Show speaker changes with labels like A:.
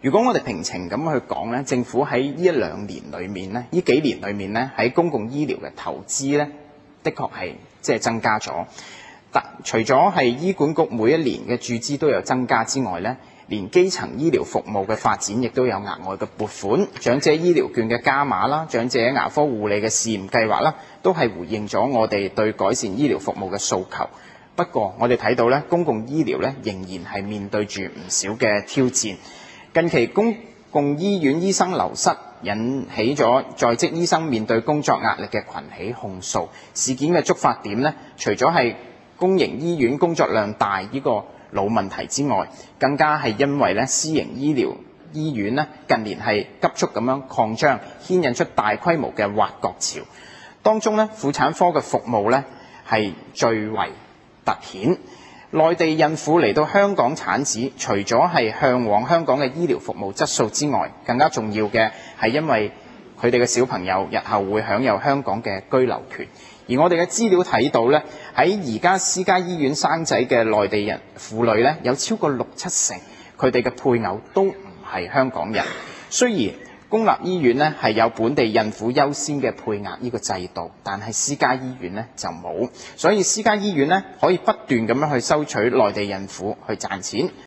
A: 如果我哋平情咁去講咧，政府喺呢1-2年裏面咧，呢幾年裏面咧，喺公共醫療嘅投資咧，的確係增加咗。但除咗係醫管局每一年嘅注資都有增加之外咧，連基層醫療服務嘅發展亦都有額外嘅撥款，長者醫療券嘅加碼啦，長者牙科護理嘅試驗計劃啦，都係回應咗我哋對改善醫療服務嘅訴求。不過我哋睇到咧，公共醫療咧仍然係面對住唔少嘅挑戰。近期公共醫院醫生流失，引起咗在職醫生面對工作壓力嘅群起控訴。事件嘅觸發點呢，除咗係公營醫院工作量大呢個老問題之外，更加係因為咧私營醫院咧近年係急速咁樣擴張，牽引出大規模嘅挖角潮。當中咧婦產科嘅服務咧係最為突顯。內地孕婦嚟到香港產子，除咗係嚮往香港嘅醫療服務質素之外，更加重要嘅係因為佢哋嘅小朋友日後會享有香港嘅居留權。而我哋嘅資料睇到咧，喺而家私家醫院生仔嘅內地人婦女咧，有超過6-7成，佢哋嘅配偶都唔係香港人。雖然公立醫院咧係有本地孕婦優先嘅配額呢個制度，但係私家醫院咧就冇，所以私家醫院咧可以不斷咁樣去收取內地孕婦去賺錢。